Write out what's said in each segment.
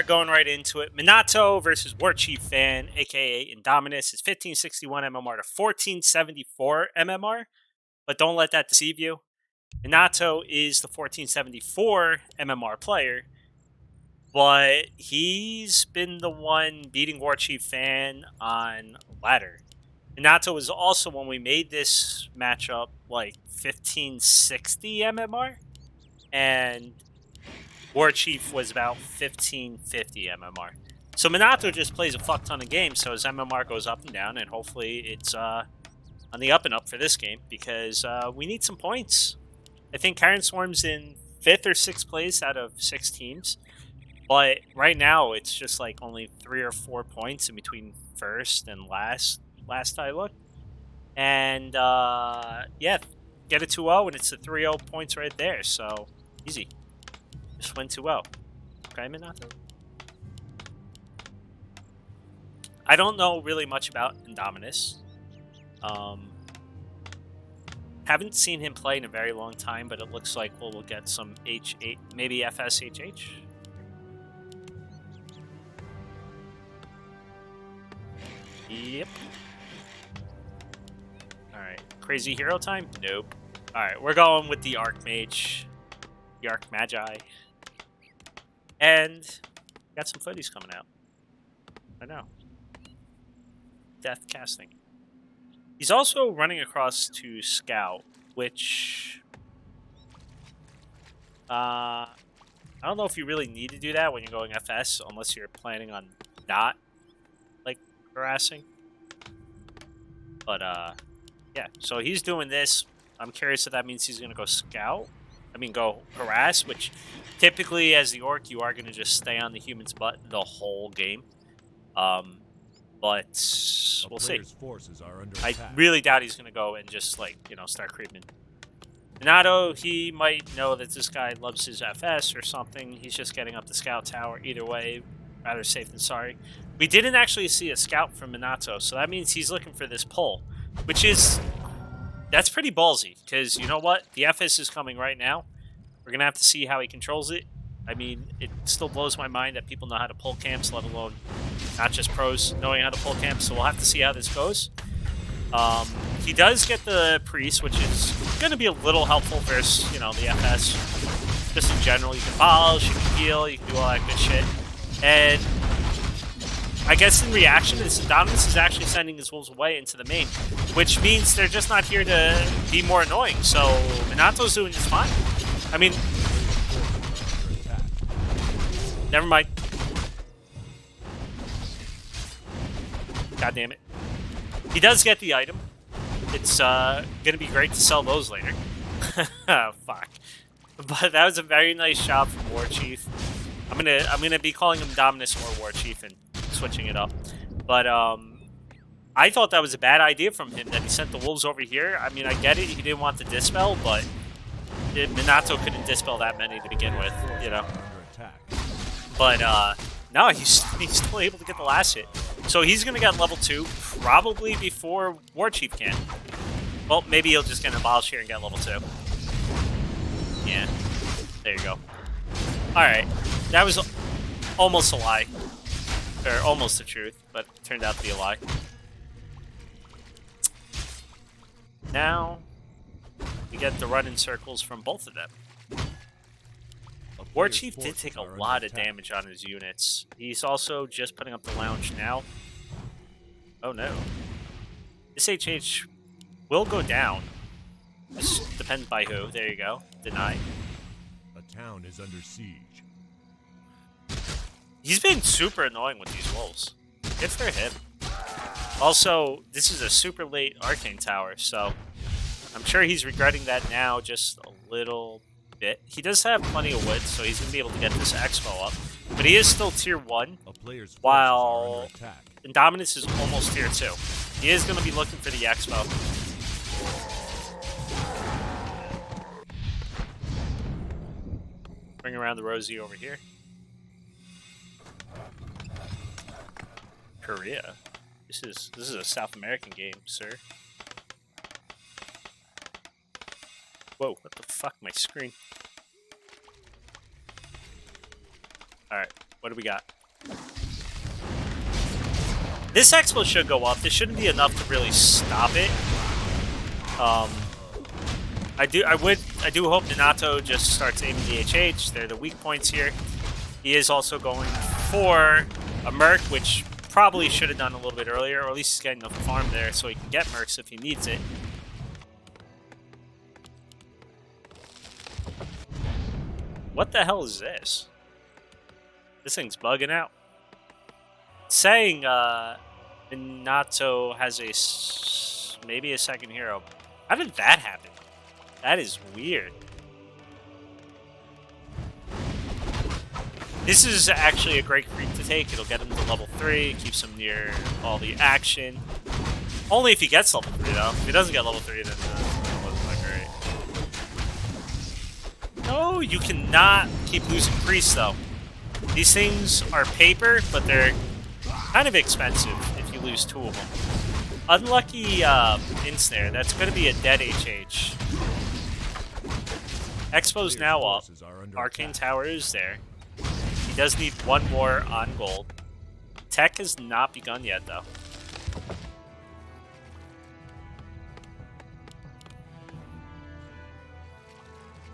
start going right into it. Minato versus War Chief Fan, aka Indomitus, is 1561 MMR to 1474 MMR, but don't let that deceive you. Minato is the 1474 MMR player, but he's been the one beating War Chief Fan on ladder. Minato was also, when we made this matchup, like 1560 MMR, and War Chief was about 1550 MMR. So Minato just plays a fuck ton of games, so his MMR goes up and down, and hopefully it's on the up and up for this game, because we need some points. I think Karen Swarm's in 5th or 6th place out of 6 teams, but right now it's just like only 3 or 4 points in between first and last I looked. And yeah, get a 2-0, and it's a 3-0 points right there, so easy. Just win 2-0. Okay, Minato. I don't know really much about Indomitus. Haven't seen him play in a very long time, but it looks like we'll get some H8, maybe FSHH. Yep. Alright, crazy hero time? Nope. Alright, we're going with the Archmage. The Archmagi. And got some footies coming out. I know. Death casting. He's also running across to Scout, which I don't know if you really need to do that when you're going FS, unless you're planning on not like harassing. But yeah, so he's doing this. I'm curious if that means he's gonna go Scout. I mean, go harass, which typically as the Orc, you are going to just stay on the human's butt the whole game. But we'll see. I really doubt he's going to go and just, like, you know, start creeping. Minato, he might know that this guy loves his FS or something. He's just getting up the Scout Tower. Either way, rather safe than sorry. We didn't actually see a Scout from Minato, so that means he's looking for this pull, which is... That's pretty ballsy, because you know what? The FS is coming right now. We're going to have to see how he controls it. I mean, it still blows my mind that people know how to pull camps, let alone not just pros knowing how to pull camps, so we'll have to see how this goes. He does get the Priest, which is going to be a little helpful versus, you know, the FS. Just in general, you can polish, you can heal, you can do all that good shit. And I guess in reaction, Indomitus is actually sending his wolves away into the main, which means they're just not here to be more annoying. So Minato's doing just fine. I mean, never mind. God damn it. He does get the item. It's going to be great to sell those later. Fuck. But that was a very nice job from War Chief. I'm gonna be calling him Dominus or War Chief and switching it up. But I thought that was a bad idea from him that he sent the wolves over here. I mean, I get it, he didn't want the dispel, but Minato couldn't dispel that many to begin with, you know. But no, he's still able to get the last hit. So he's gonna get level 2 probably before War Chief can. Well, maybe he'll just get an abolish here and get level 2. Yeah, there you go. Alright, that was almost a lie. Or almost the truth, but it turned out to be a lie. Now, we get the run in circles from both of them. War Chief did take a lot of damage on his units. He's also just putting up the lounge now. Oh no. This HH will go down. This depends by who. There you go. Deny. The town is under siege. He's been super annoying with these wolves. Good for him. Also, this is a super late Arcane Tower, so I'm sure he's regretting that now just a little bit. He does have plenty of wood, so he's going to be able to get this Expo up. But he is still tier 1, while Indomitus is almost tier 2. He is going to be looking for the Expo. Bring around the Rosie over here. Korea. This is a South American game, sir. Whoa, what the fuck? My screen. Alright. What do we got? This expo should go up. This shouldn't be enough to really stop it. I do hope Minato just starts aiming the HH. They're the weak points here. He is also going for a Merc, which probably should have done a little bit earlier, or at least he's getting the farm there so he can get Mercs if he needs it. What the hell is this? This thing's bugging out. It's saying Minato has maybe a second hero. How did that happen? That is weird. This is actually a great creep to take. It'll get him to level 3, keeps him near all the action. Only if he gets level 3, though. If he doesn't get level 3, then it wasn't that great. No, you cannot keep losing priests, though. These things are paper, but they're kind of expensive if you lose 2 of them. Unlucky Ensnare. That's going to be a dead HH. Expo's now up. Arcane Tower is there. He does need 1 more on gold. Tech has not begun yet, though.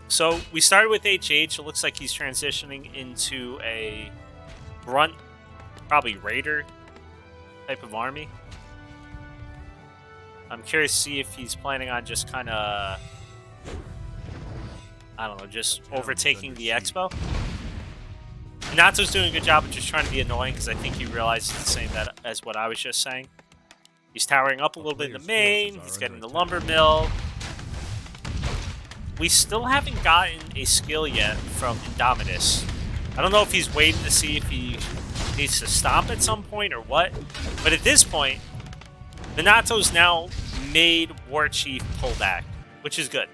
So we started with HH. It looks like he's transitioning into a grunt, probably raider type of army. I'm curious to see if he's planning on just kind of, I don't know, just overtaking the expo. Minato's doing a good job of just trying to be annoying because I think he realizes the same that as what I was just saying. He's towering up a little bit in the main. He's getting the lumber mill. We still haven't gotten a skill yet from Indomitus. I don't know if he's waiting to see if he needs to stop at some point or what. But at this point, Minato's now made War Chief pull back, which is good.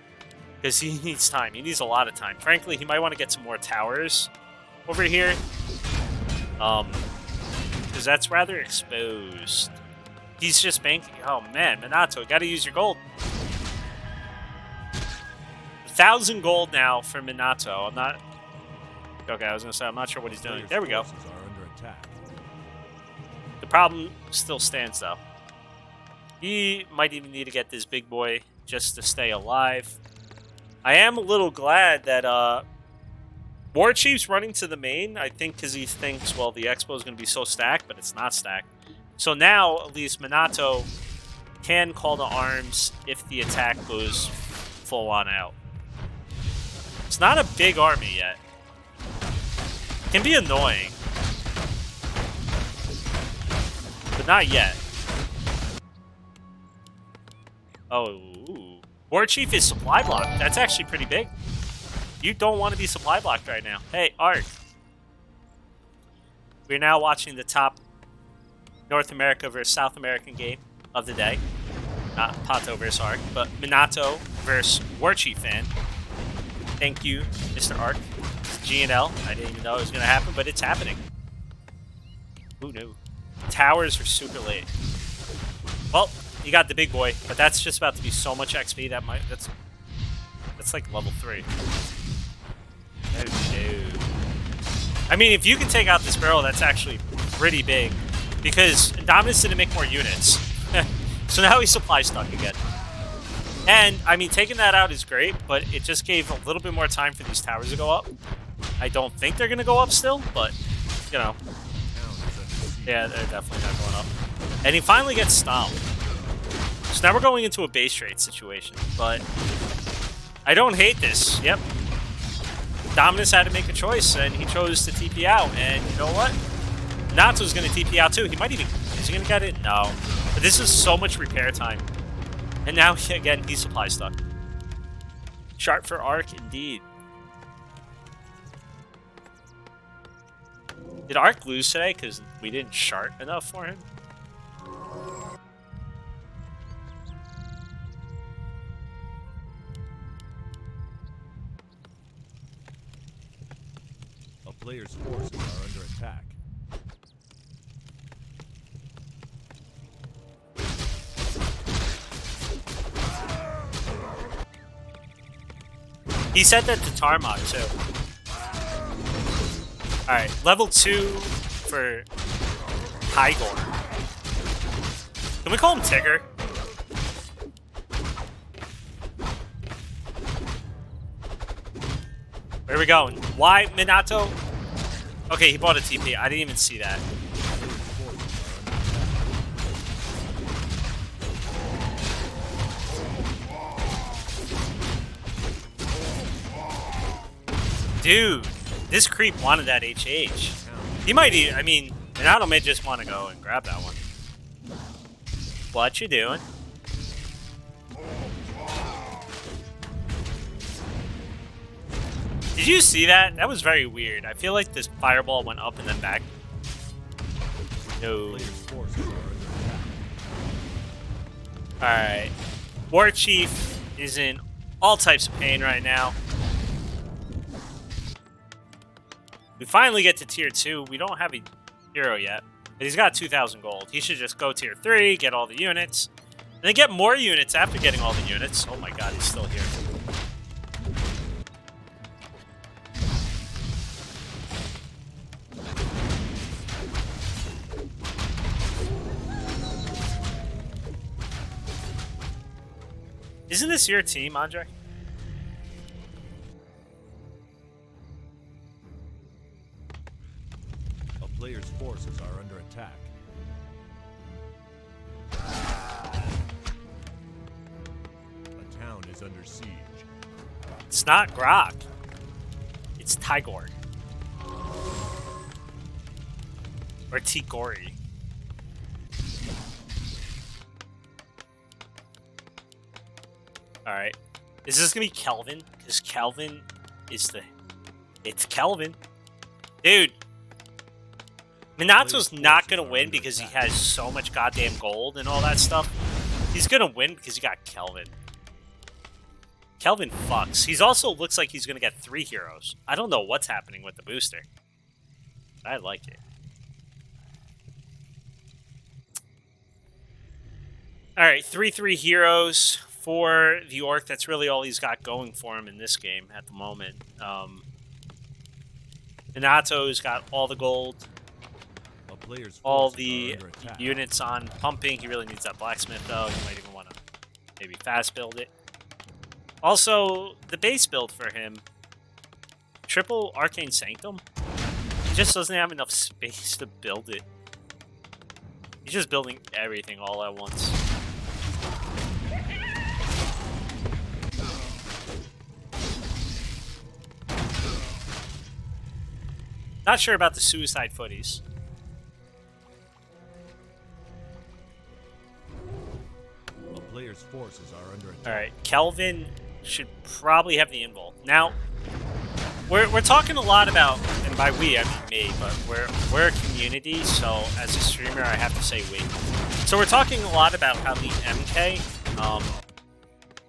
Because he needs time. He needs a lot of time. Frankly, he might want to get some more towers over here. Because that's rather exposed. He's just banking. Oh man, Minato, gotta use your gold. 1,000 gold now for Minato. I'm not... Okay, I was gonna say, I'm not sure what he's doing. There we go. The problem still stands, though. He might even need to get this big boy just to stay alive. I am a little glad that War Chief's running to the main, I think because he thinks, well, the expo is going to be so stacked, but it's not stacked. So now, at least Minato can call to arms if the attack goes full on out. It's not a big army yet. It can be annoying. But not yet. Oh, ooh. War Chief is supply blocked. That's actually pretty big. You don't want to be supply blocked right now. Hey, Ark. We're now watching the top North America versus South American game of the day. Not Pato versus Ark, but Minato versus War Chief fan. Thank you, Mr. Ark. It's GNL. I didn't even know it was going to happen, but it's happening. Who knew? Towers are super late. Well, you got the big boy, but that's just about to be so much XP that that's like level 3. Oh no. I mean, if you can take out this barrel, that's actually pretty big. Because Indomitus didn't make more units. So now he's supply stuck again. And, I mean, taking that out is great, but it just gave a little bit more time for these towers to go up. I don't think they're going to go up still, but, you know. Yeah, they're definitely not going up. And he finally gets stomped. So now we're going into a base trade situation, but I don't hate this. Yep. Dominus had to make a choice, and he chose to TP out. And you know what? Nato's going to TP out too. He might even... Is he going to get it? No. But this is so much repair time. And now, again, he's supply stuck. Sharp for Ark, indeed. Did Ark lose today because we didn't shart enough for him? A player's forces are under attack. He said that to Tarmok, too. Alright, level 2 for Tigor. Can we call him Tigger? Where are we going? Why Minato? Okay, he bought a TP. I didn't even see that. Dude, this creep wanted that HH. He might I mean, Minato may just want to go and grab that one. What you doing? Did you see that? That was very weird. I feel like this fireball went up and then back. No. Alright. War Chief is in all types of pain right now. We finally get to tier 2. We don't have a hero yet. But he's got 2,000 gold. He should just go tier 3, get all the units. And then get more units after getting all the units. Oh my god, he's still here. Isn't this your team, Andre? A player's forces are under attack. A town is under siege. It's not Grok. It's Tigor. Or Tigori. Alright. Is this gonna be Kelvin? Because Kelvin is the... It's Kelvin. Dude. Minato's not gonna win because he has so much goddamn gold and all that stuff. He's gonna win because he got Kelvin. Kelvin fucks. He's also looks like he's gonna get 3 heroes. I don't know what's happening with the booster. I like it. Alright, 3/3 heroes for the Orc. That's really all he's got going for him in this game at the moment. Minato's got all the gold, all the units on pumping. He really needs that blacksmith though. He might even want to maybe fast build it. Also, the base build for him, triple Arcane Sanctum. He just doesn't have enough space to build it. He's just building everything all at once. Not sure about the suicide footies. A player's forces are under attack. Alright, Kelvin should probably have the invul. Now, we're talking a lot about, and by we I mean me, but we're a community, so as a streamer I have to say we. So we're talking a lot about how the MK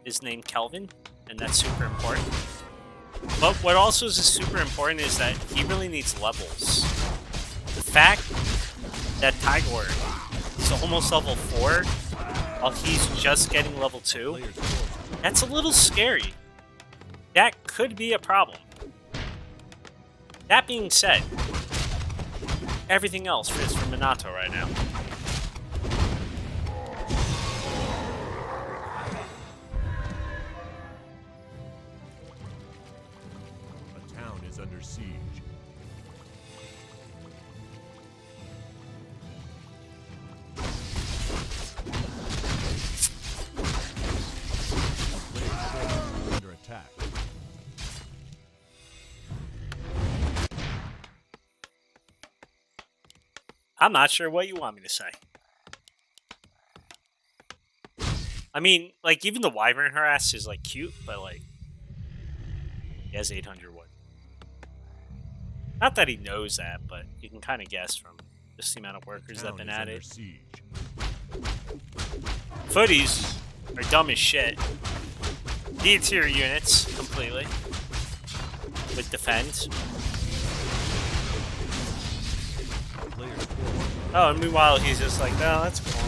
is named Kelvin, and that's super important. But what also is super important is that he really needs levels. The fact that Tigor is almost level 4 while he's just getting level 2, that's a little scary. That could be a problem. That being said, everything else is for Minato right now. Under siege. Under attack. I'm not sure what you want me to say. I mean, like, even the Wyvern harass is, like, cute, but, like, he has 800 wood. Not that he knows that, but you can kind of guess from just the amount of workers that have been at it. Footies are dumb as shit. D-tier units, completely. With defend. Oh, and meanwhile, he's just like, no, that's cool.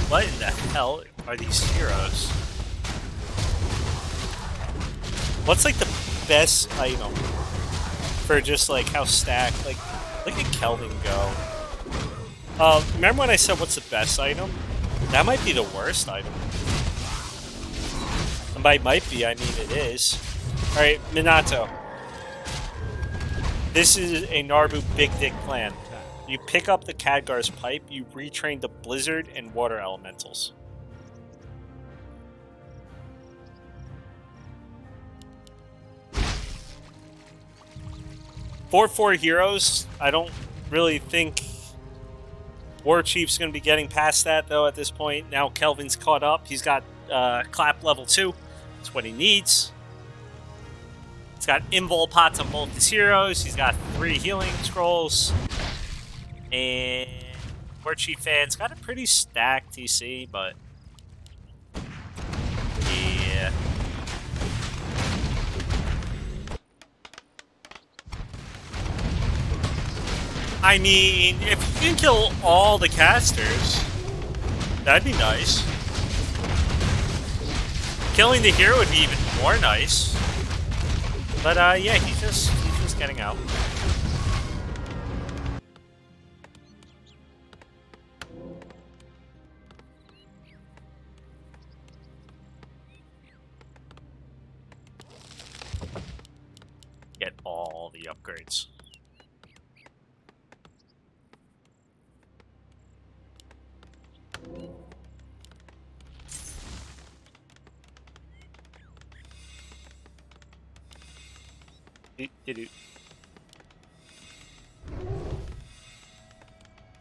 What in the hell are these heroes? What's like the best item for just like how stacked. Like, look at Kelvin go. Remember when I said what's the best item? That might be the worst item. And by might be, I mean it is. All right, Minato. This is a Naruto Big Dick plan. You pick up the Khadgar's pipe, you retrain the Blizzard and Water Elementals. Four heroes. I don't really think War Chief's going to be getting past that, though, at this point. Now Kelvin's caught up. He's got Clap level 2. That's what he needs. He's got Invul pots on both his heroes. He's got 3 healing scrolls. And War Chief fan's got a pretty stacked TC, but yeah. I mean, if you can kill all the casters, that'd be nice. Killing the hero would be even more nice. But yeah, he's just getting out. Get all the upgrades.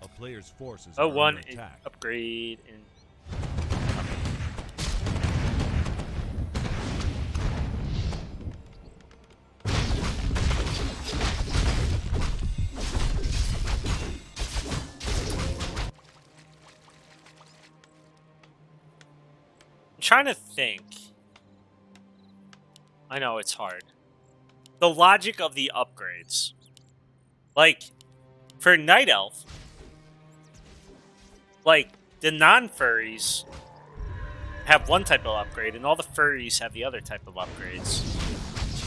A player's forces Oh, are one under attack. upgrade and I'm trying to think. I know it's hard. The logic of the upgrades. Like, for Night Elf, like, the non-furries have one type of upgrade, and all the furries have the other type of upgrades.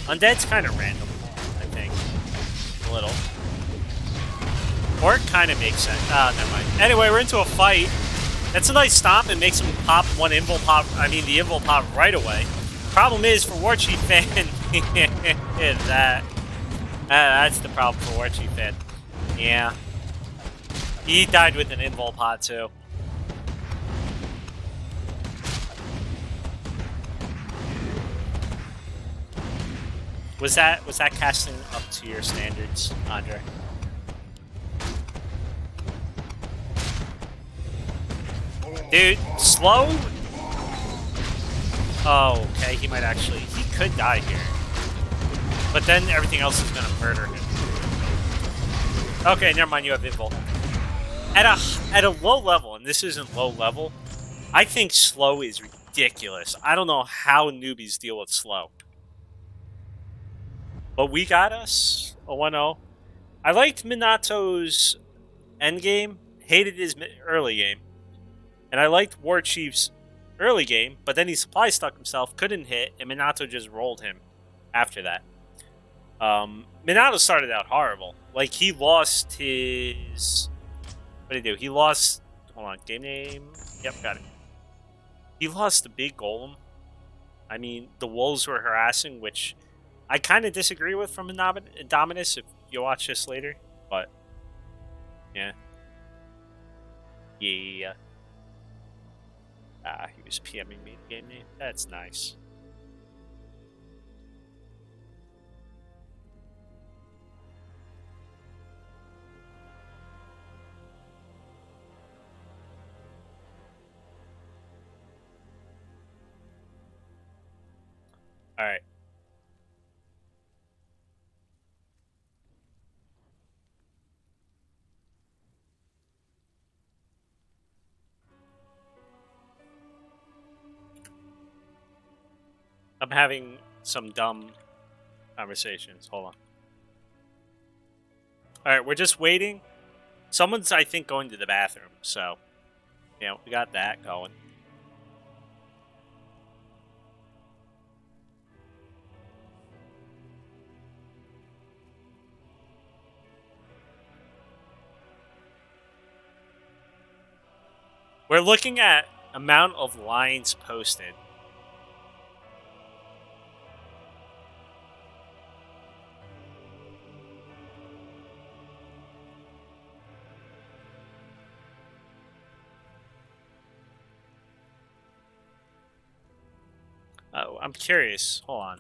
Undead's kind of random, I think. A little. Or it kind of makes sense. Ah, never mind. Anyway, we're into a fight. That's a nice stomp. It makes him pop one Invul pop. I mean, the Invul pop right away. Problem is, for War Chief fan, is that. That's the problem for War Chief fan. Yeah. He died with an Invul pot, too. Was that casting up to your standards, Andre? Dude, slow? Oh, okay, he might actually... He could die here. But then everything else is going to murder him. Okay, never mind, you have Invul. At a low level, and this isn't low level, I think slow is ridiculous. I don't know how newbies deal with slow. But we got us a 1-0. I liked Minato's endgame, hated his early game. And I liked War Chief's early game, but then he supply stuck himself, couldn't hit, and Minato just rolled him after that. Minato started out horrible. Like, he lost his... What did he do? He lost... Hold on, game name? Yep, got it. He lost the big golem. I mean, the wolves were harassing, which I kind of disagree with from Indomitus if you watch this later, but... Yeah. Yeah. Ah, he was PMing me the game name. That's nice. All right. I'm having some dumb conversations. Hold on. All right, we're just waiting. Someone's, I think, going to the bathroom. So, yeah, we got that going. We're looking at amount of lines posted. Oh, I'm curious. Hold on.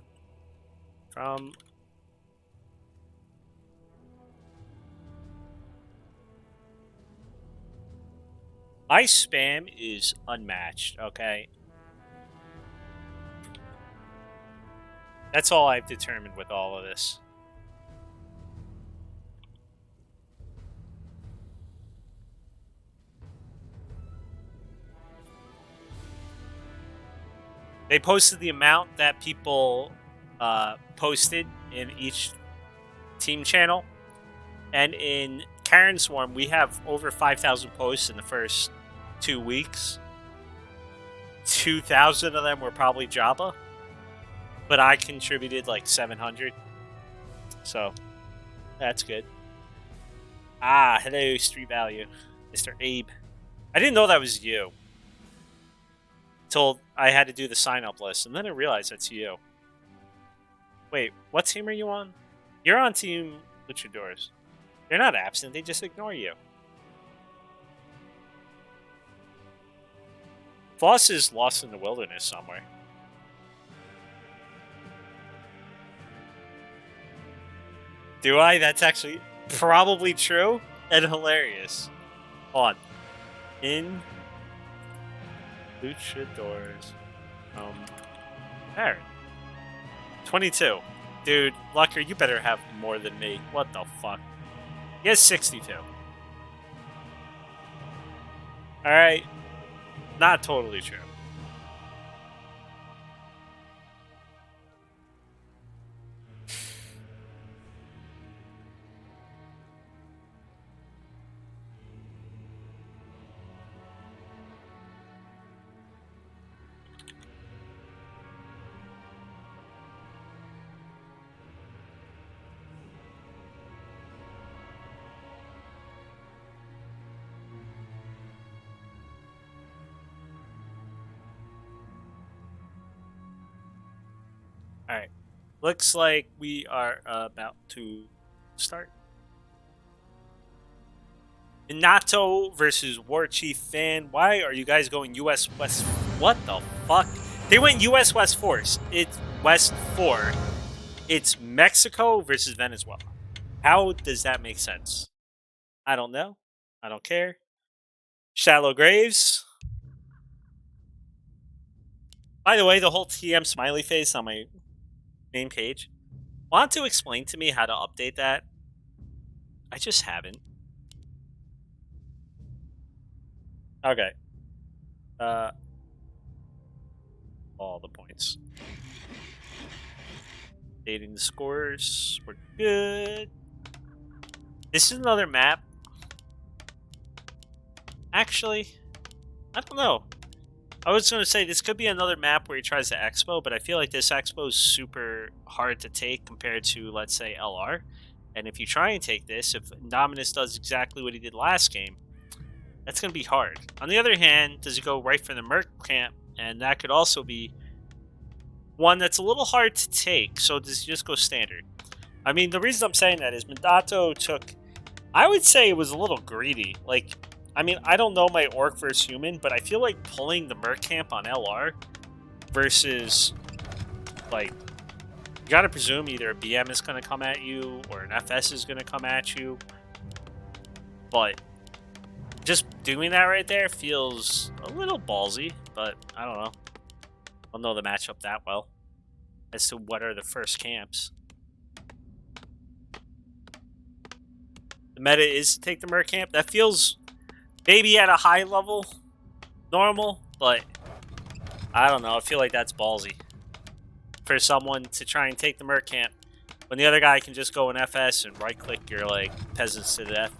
From my spam is unmatched, okay? That's all I've determined with all of this. They posted the amount that people posted in each team channel. And in Karen Swarm, we have over 5,000 posts in the first 2 weeks. 2,000 of them were probably Jabba. But I contributed like 700. So, that's good. Ah, hello, Street Value. Mr. Abe. I didn't know that was you. Until I had to do the sign-up list, and then I realized that's you. Wait, what team are you on? You're on Team Luchadores. They're not absent, they just ignore you. Floss is lost in the wilderness somewhere. Do I? That's actually probably true and hilarious. Hold on. In Luchadores. There. 22. Dude, Lucker, you better have more than me. What the fuck? He has 62. Alright. Not totally true. Alright. Looks like we are about to start. Minato versus War Chief Fan. Why are you guys going US West? What the fuck? They went US West Force. It's West 4. It's Mexico versus Venezuela. How does that make sense? I don't know. I don't care. Shallow Graves. By the way, the whole TM smiley face on my main page. Want to explain to me how to update that? I just haven't. Okay. All the points. Updating the scores. We're good. This is another map. Actually, I don't know. I was going to say this could be another map where he tries to expo, but I feel like this expo is super hard to take compared to, let's say, LR. And if you try and take this, if Indomitus does exactly what he did last game, that's going to be hard. On the other hand, does he go right for the Merc camp? And that could also be one that's a little hard to take. So does he just go standard? I mean, the reason I'm saying that is Minato took... I would say it was a little greedy. Like... I mean, I don't know my Orc versus Human, but I feel like pulling the Merc camp on LR versus, like, you gotta presume either a BM is gonna come at you or an FS is gonna come at you. But just doing that right there feels a little ballsy, but I don't know. I don't know the matchup that well as to what are the first camps. The meta is to take the Merc camp. That feels... maybe at a high level, normal, but I don't know. I feel like that's ballsy for someone to try and take the Merc camp when the other guy can just go in FS and right-click your, like, peasants to death.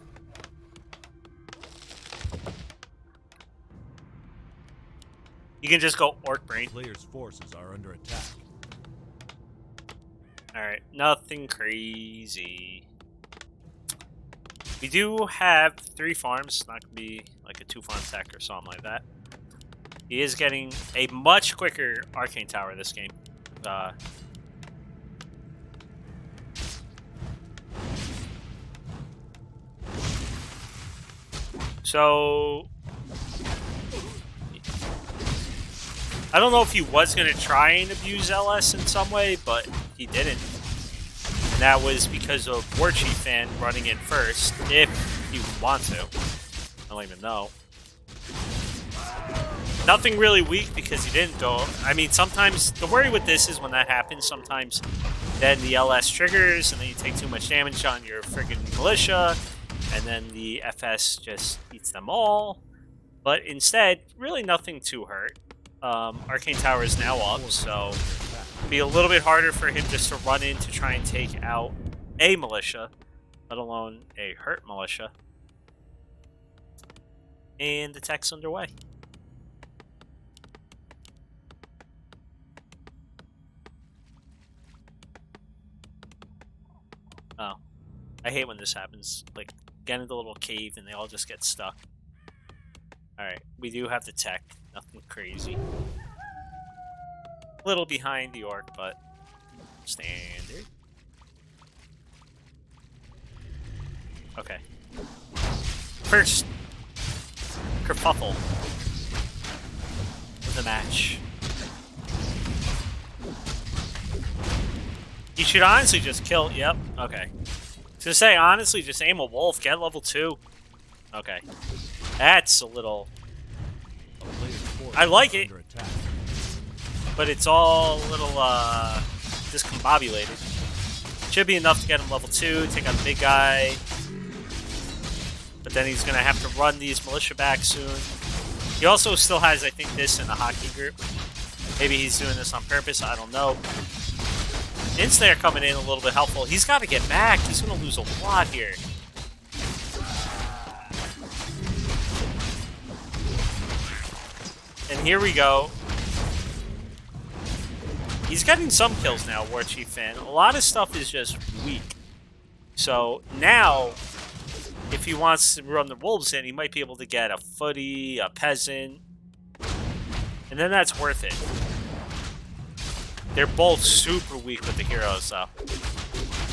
You can just go Orc Brain. Players' forces are under attack. Alright, nothing crazy. We do have 3 farms. It's not going to be like a 2-farm tech or something like that. He is getting a much quicker Arcane Tower this game. So... I don't know if he was going to try and abuse LS in some way, but he didn't. And that was because of Warchief Fan running in first, if he would want to. I don't even know. Nothing really weak because he didn't go. I mean, sometimes the worry with this is when that happens, sometimes then the LS triggers and then you take too much damage on your friggin' militia, and then the FS just eats them all. But instead, really nothing too hurt. Arcane Tower is now up, so it'll be a little bit harder for him just to run in to try and take out a militia, let alone a hurt militia. And the tech's underway. Oh. I hate when this happens. Like, get into the little cave and they all just get stuck. Alright, we do have the tech. Nothing crazy. A little behind the orc, but standard. Okay. First kerfuffle of the match. You should honestly just kill. Yep. Okay. To say honestly, just aim a wolf. Get level 2. Okay. That's a little. I like it, but it's all a little discombobulated. Should be enough to get him level 2, take out the big guy. But then he's going to have to run these militia back soon. He also still has, I think, this in the hockey group. Maybe he's doing this on purpose, I don't know. Insnare coming in a little bit helpful. He's got to get back. He's going to lose a lot here. And here we go. He's getting some kills now, Warchief Fan. A lot of stuff is just weak. So now, if he wants to run the wolves in, he might be able to get a footy, a peasant. And then that's worth it. They're both super weak with the heroes, though.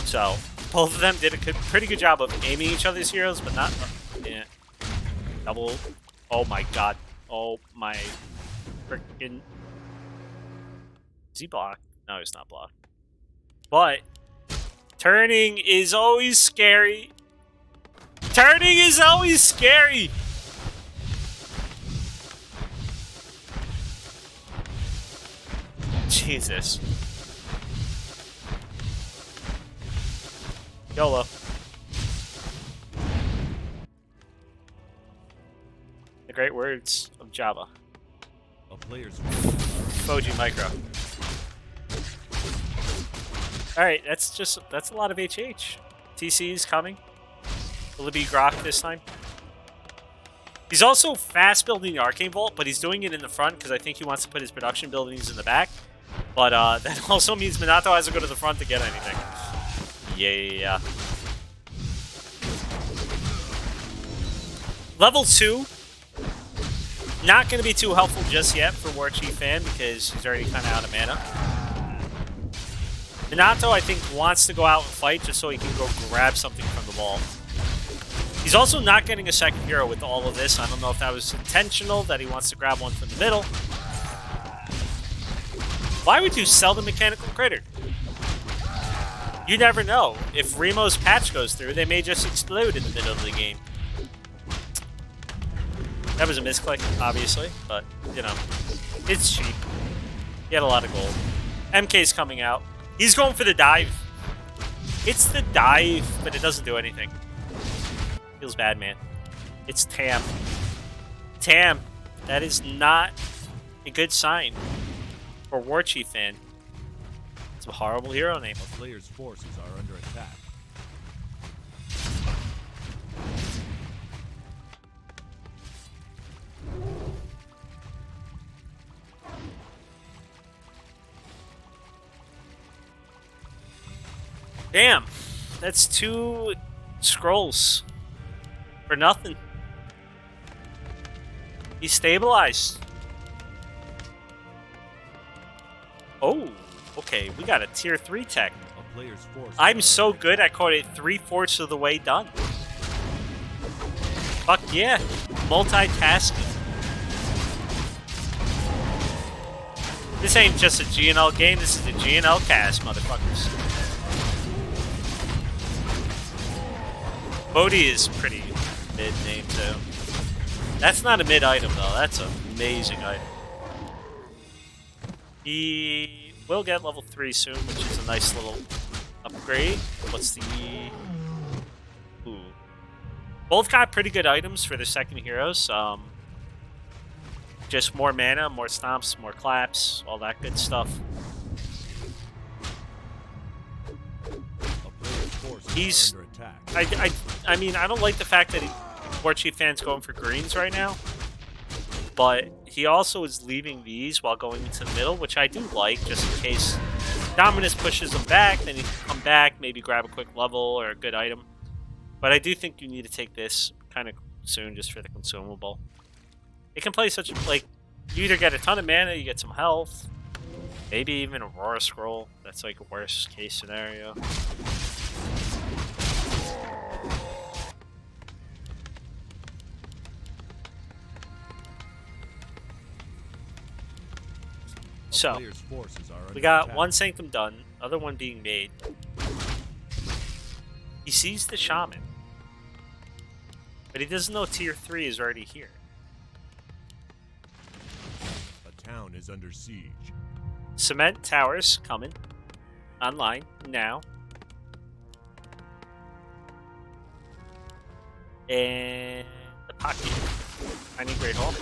So, both of them did a pretty good job of aiming each other's heroes, but not... Yeah. Double... Oh my god. Oh my... Frickin'... Is he blocked? No, he's not blocked. But... Turning is always scary. Turning is always scary! Jesus. YOLO. The great words of Java. A player's Foji Micro. Alright, that's a lot of HH. TC's coming. Will it be Grok this time? He's also fast building the Arcane Vault, but he's doing it in the front because I think he wants to put his production buildings in the back. But that also means Minato has to go to the front to get anything. Yeah. Level 2. Not going to be too helpful just yet for Warchief Fan because he's already kind of out of mana. Minato, I think, wants to go out and fight just so he can go grab something from the vault. He's also not getting a second hero with all of this. I don't know if that was intentional, that he wants to grab one from the middle. Why would you sell the mechanical critter? You never know. If Remo's patch goes through, they may just explode in the middle of the game. That was a misclick, obviously, but, you know, it's cheap. He had a lot of gold. MK's coming out. He's going for the dive. It's the dive, but it doesn't do anything. Feels bad, man. It's Tam. Tam, that is not a good sign for Warchief Fan. It's a horrible hero name. A player's forces are under attack. Damn, that's 2 scrolls For nothing. He's stabilized. Oh, okay. We got a tier 3 tech. A player's forces I'm are so under good, I attack. caught it 3/4 of the way done. Fuck yeah. Multitasking. This ain't just a GNL game, this is a GNL cast, motherfuckers. Bodhi is pretty mid name too. That's not a mid item though, that's an amazing item. He will get level 3 soon, which is a nice little upgrade. What's the... Ooh. Both got pretty good items for their second heroes. Just more mana, more stomps, more claps, all that good stuff. A player's forces He's... are under attack. I mean, I don't like the fact that War Chief fan's going for greens right now. But he also is leaving these while going into the middle, which I do like, just in case Dominus pushes him back, then he can come back, maybe grab a quick level or a good item. But I do think you need to take this kind of soon just for the consumable. It can play such a... Like, you either get a ton of mana, you get some health, maybe even Aurora Scroll. That's like a worst case scenario. So, Player's forces are under we got attack. one Sanctum done, other one being made. He sees the Shaman, but he doesn't know Tier 3 is already here. A town is under siege. Cement towers coming online now. And the pocket. Tiny Great Hall.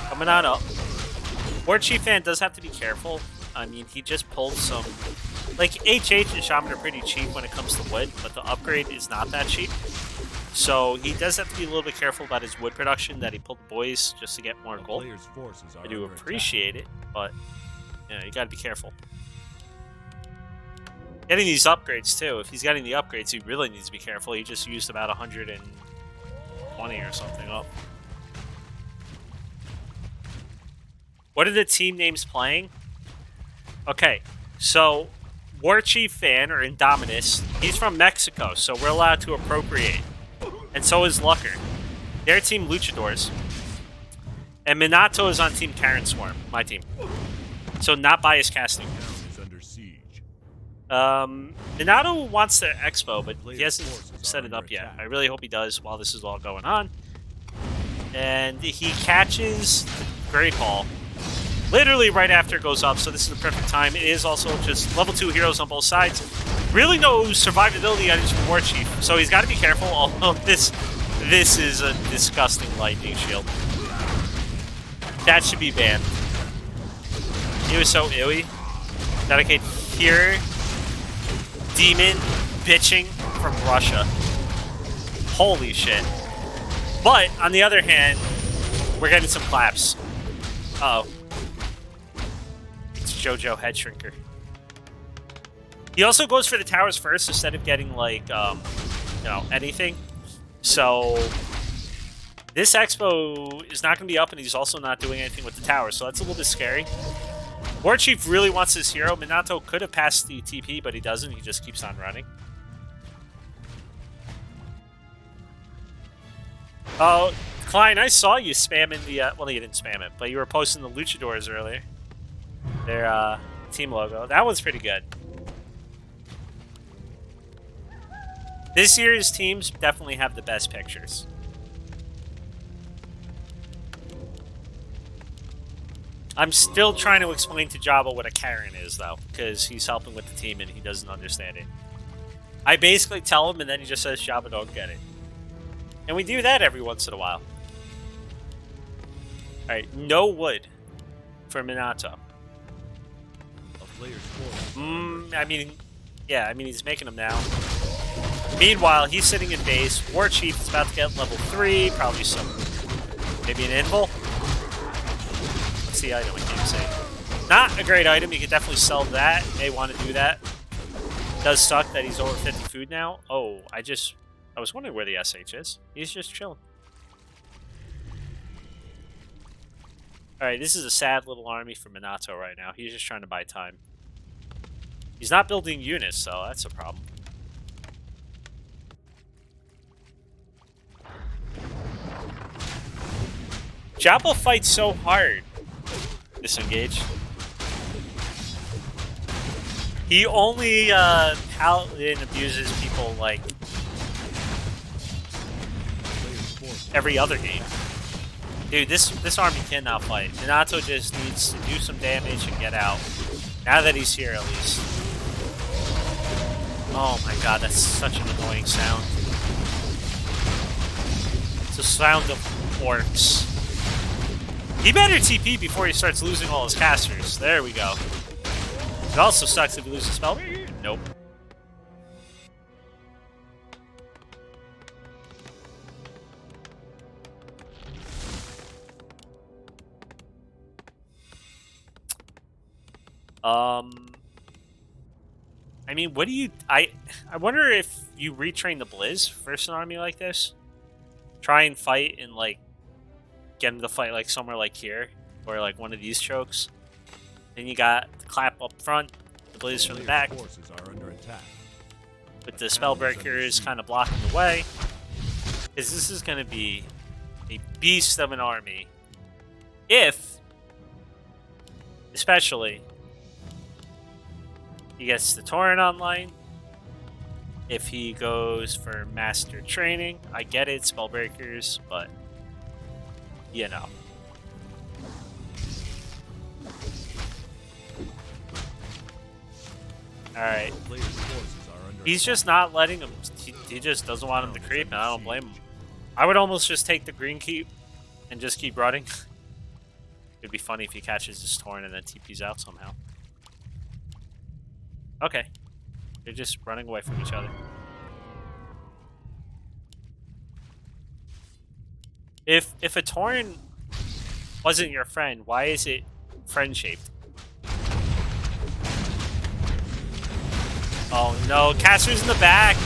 Coming on up. War Chief fan does have to be careful. I mean, he just pulled some... Like, HH and Shaman are pretty cheap when it comes to wood, but the upgrade is not that cheap. So he does have to be a little bit careful about his wood production, that he pulled the boys just to get more A gold. player's forces are I do under appreciate it, but you know, you gotta be careful. Getting these upgrades too. If he's getting the upgrades, he really needs to be careful. He just used about 120 or something up. What are the team names playing? Okay, so War Chief fan, or Indomitus, he's from Mexico, so we're allowed to appropriate. And so is Lucker. Their team Luchadores. And Minato is on Team Karen Swarm, my team. So not biased casting. attack. Town is under siege. Minato wants the expo, but he Player's hasn't forces set are it up under yet. attack. I really hope he does while this is all going on. And he catches the Great Hall literally right after it goes up, so this is the perfect time. It is also just level 2 heroes on both sides. Really no survivability items from War Chief, so he's got to be careful. Although this is a disgusting lightning shield. That should be banned. He was so illy that I could hear Demon bitching from Russia. Holy shit. But, on the other hand, we're getting some claps. Uh-oh. It's JoJo Head Shrinker. He also goes for the towers first instead of getting, like, anything. So, this expo is not going to be up, and he's also not doing anything with the towers, so that's a little bit scary. War Chief really wants his hero. Minato could have passed the TP, but he doesn't. He just keeps on running. Oh, Klein, I saw you spamming the... well, you didn't spam it, but you were posting the Luchadores earlier. Their team logo. That one's pretty good. This year's teams definitely have the best pictures. I'm still trying to explain to Jabba what a Karen is, though, because he's helping with the team and he doesn't understand it. I basically tell him, and then he just says, Jabba don't get it. And we do that every once in a while. Alright, no wood for Minato. A player's forces are under I mean, yeah, he's making them now. Meanwhile, he's sitting in base. War Chief is about to get level 3, probably some, maybe an invul. What's the item? I can't say. Not a great item. You could definitely sell that. May want to do that. Does suck that he's over 50 food now. Oh, I just I was wondering where the SH is. He's just chilling. Alright, this is a sad little army for Minato right now. He's just trying to buy time. He's not building units, so that's a problem. Jabba fights so hard. Disengage. He only Paladin abuses people like every other game. Dude, this army cannot fight. Minato just needs to do some damage and get out. Now that he's here, at least. Oh my god, that's such an annoying sound. It's a sound of orcs. He better TP before he starts losing all his casters. There we go. It also sucks if he loses spell. Nope. I mean, what do you... I wonder if you retrain the Blizz versus an army like this. Try and fight and, like, get him to fight, like, somewhere like here. Or, like, one of these chokes. Then you got the clap up front, the Blizz from the back. Forces are under attack. With the Spellbreakers kind of blocking the way. Because this is going to be a beast of an army. If, especially... he gets the Tauren online. If he goes for Master Training, I get it, Spellbreakers, but you know. Alright. He's just not letting him. He just doesn't want him to creep, and I don't blame him. I would almost just take the green keep and just keep running. It'd be funny if he catches his Tauren and then TP's out somehow. Okay. They're just running away from each other. If a Tauren wasn't your friend, why is it friend-shaped? Oh no, caster's in the back!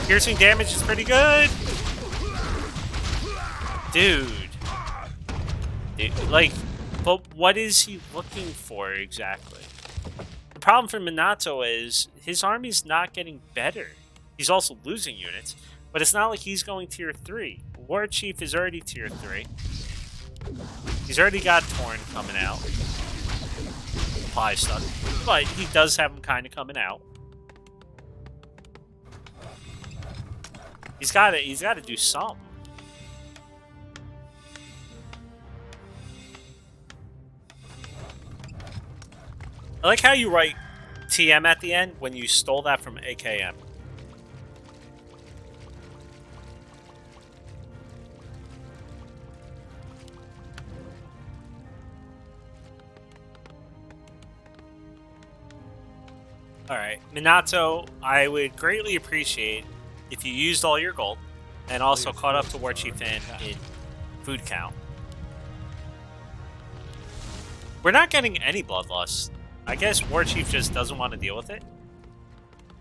Piercing damage is pretty good! Dude. Like, but what is he looking for exactly? The problem for Minato is his army's not getting better. He's also losing units, but it's not like he's going tier 3. War Chief is already tier 3. He's already got Tauren coming out. Supply stuck. But he does have him kind of coming out. He's got to do something. I like how you write TM at the end when you stole that from AKM. Alright, Minato, I would greatly appreciate if you used all your gold and also caught up to War Chief in food count. We're not getting any bloodlust. I guess War Chief just doesn't want to deal with it.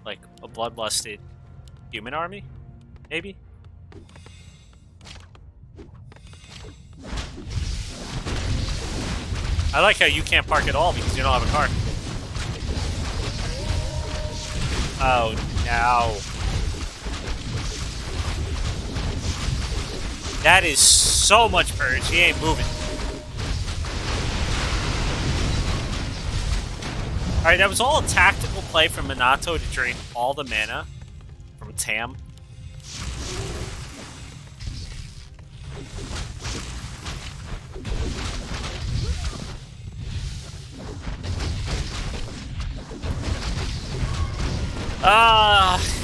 Like a bloodlusted human army, maybe? I like how you can't park at all because you don't have a car. Oh, no. That is so much purge. He ain't moving. Alright, that was all a tactical play from Minato to drain all the mana from Tam.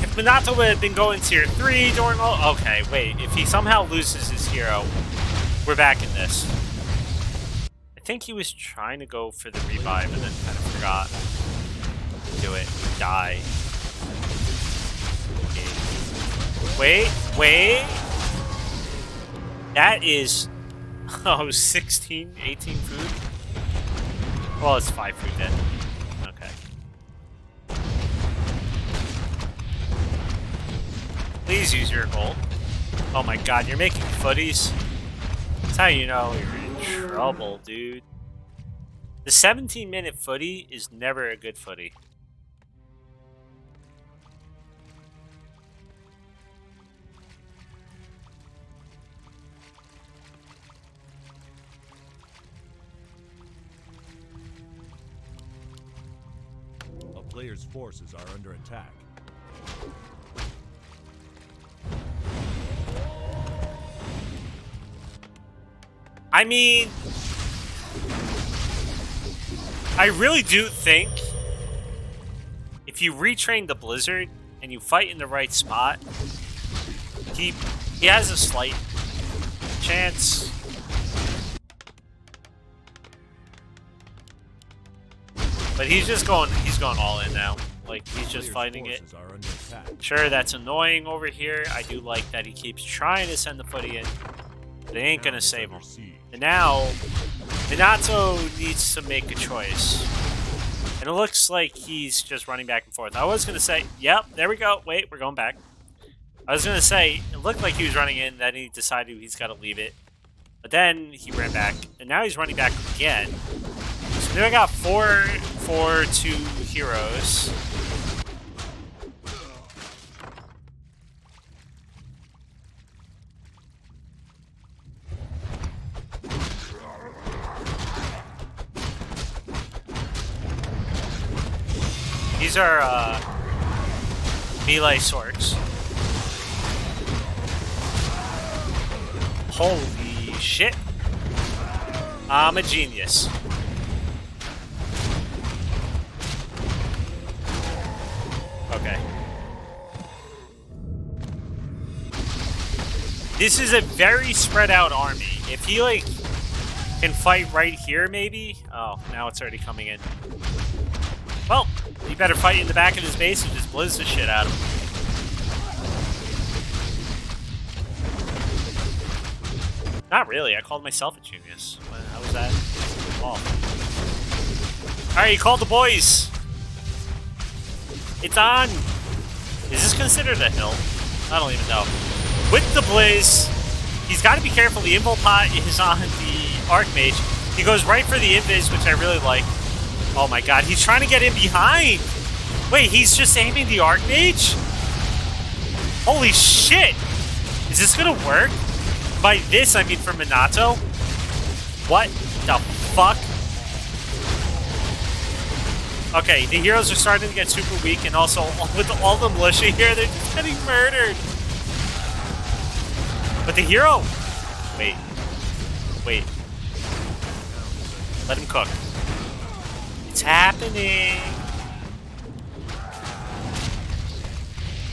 If Minato would have been going tier 3 during all... Okay, wait. If he somehow loses his hero, we're back in this. I think he was trying to go for the revive and then kind of forgot to do it. Die. Okay. Wait. That is... Oh, 16, 18 food? Well, it's 5 food then. Okay. Please use your gold. Oh my god, you're making footies. That's how you know you're in trouble, dude. The 17-minute footy is never a good footy. A player's forces are under attack. I mean, I really do think if you retrain the Blizzard and you fight in the right spot, he has a slight chance. But he's going all in now. Like, he's just fighting it. Sure, that's annoying over here. I do like that he keeps trying to send the footy in. But it ain't gonna save him. And now, Minato needs to make a choice. And it looks like he's just running back and forth. I was gonna say, yep, there we go. Wait, we're going back. I was gonna say, it looked like he was running in, then he decided he's gotta leave it. But then he ran back, and now he's running back again. So now I got 4-2 heroes. These are melee swords. Holy shit. I'm a genius. Okay. This is a very spread out army. If he, like, can fight right here, maybe? Oh, now it's already coming in. Well, he better fight in the back of his base and just blizz the shit out of him. Not really. I called myself a genius. How was that? Oh. Alright, you called the boys. It's on. Is this considered a hill? I don't even know. With the blaze, he's got to be careful. The invul pot is on the Archmage. He goes right for the invis, which I really like. Oh my god, he's trying to get in behind! Wait, he's just aiming the Archmage? Holy shit! Is this gonna work? By this, I mean for Minato? What the fuck? Okay, the heroes are starting to get super weak, and also, with all the militia here, they're just getting murdered! But the hero... Wait. Wait. Let him cook. It's happening.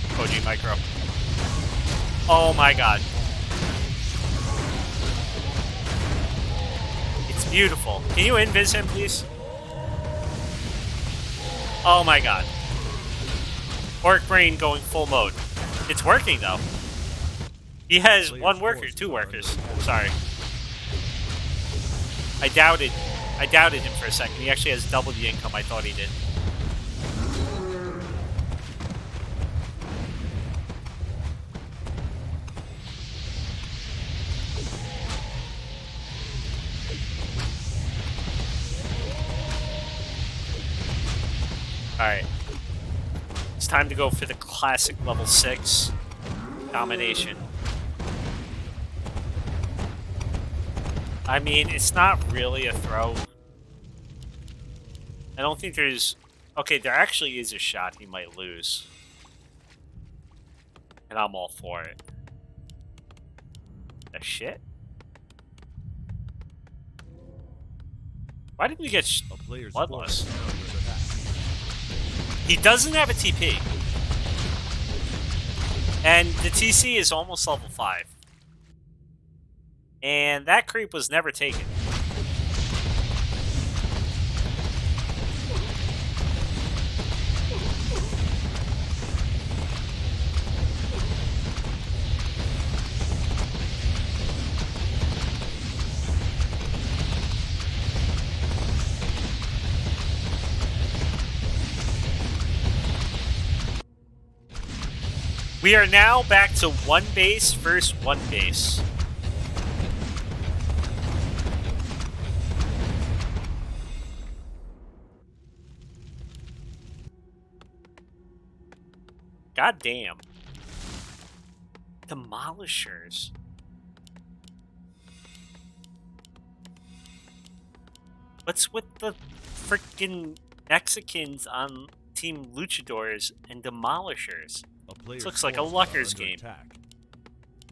Koji micro. Oh my god. It's beautiful. Can you invis him, please? Oh my god. Orc brain going full mode. It's working though. He has one worker, 2 workers. Sorry. I doubted him for a second. He actually has double the income I thought he did. Alright. It's time to go for the classic level 6 domination. I mean, it's not really a throw. I don't think there's... Okay, there actually is a shot he might lose. And I'm all for it. The shit? Why didn't you get bloodless? He doesn't have a TP. And the TC is almost level 5. And that creep was never taken. We are now back to one base versus one base. God damn. Demolishers. What's with the freaking Mexicans on Team Luchadores and Demolishers? This looks like a Luckers game.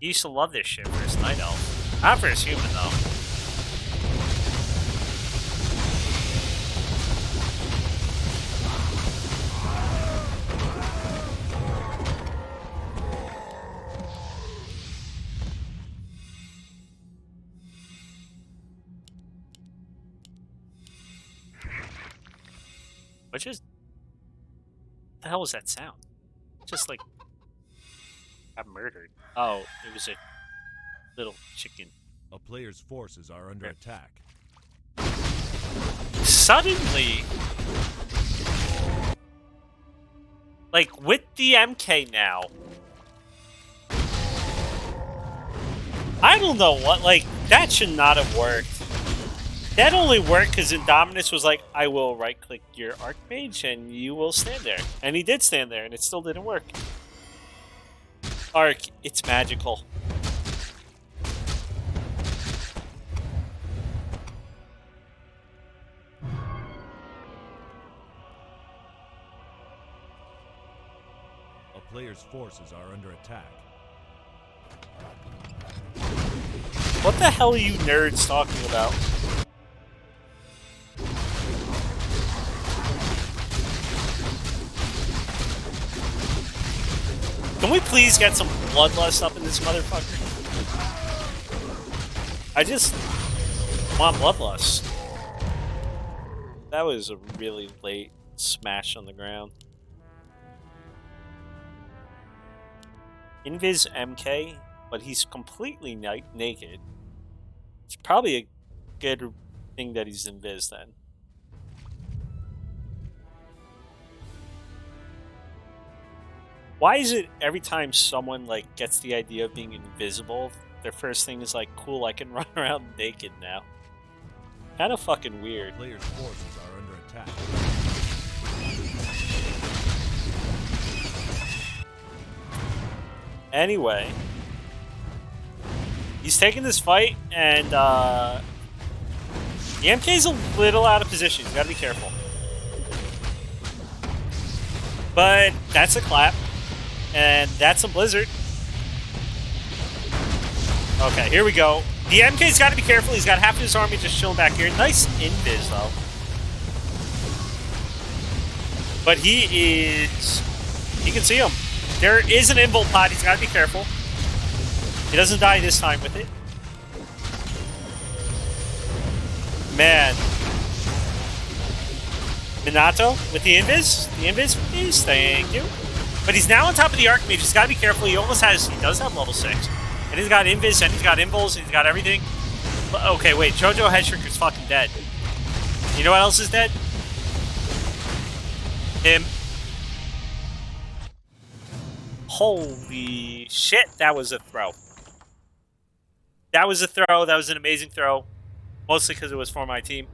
You used to love this shit versus Night Elf. Not versus Human, though. What the hell was that sound? Just like got murdered. Oh, it was a little chicken. A player's forces are under attack. Suddenly, like with the MK now, I don't know what, like, that should not have worked. That only worked because Indomitus was like, I will right-click your Archmage and you will stand there. And he did stand there and it still didn't work. Arc, it's magical. A player's forces are under attack. What the hell are you nerds talking about? Can we please get some bloodlust up in this motherfucker? I just want bloodlust. That was a really late smash on the ground. Invis MK, but he's completely naked. It's probably a good thing that he's invis then. Why is it every time someone like gets the idea of being invisible, their first thing is like, cool, I can run around naked now? Kind of fucking weird. Players' forces are under attack. Anyway, he's taking this fight, and the MK's a little out of position. You gotta be careful. But that's a clap. And that's a blizzard. Okay, here we go. The MK's got to be careful. He's got half of his army just chilling back here. Nice invis, though. But he is... You can see him. There is an invul pod. He's got to be careful. He doesn't die this time with it. Man. Minato with the invis. The invis, please. Thank you. But he's now on top of the Archmage. He's got to be careful. He almost has... He does have level 6. And he's got invis, and he's got invuls, and he's got everything. But, okay, wait. Jojo Headshrinker's fucking dead. You know what else is dead? Him. Holy shit. That was a throw. That was a throw. That was an amazing throw. Mostly because it was for my team.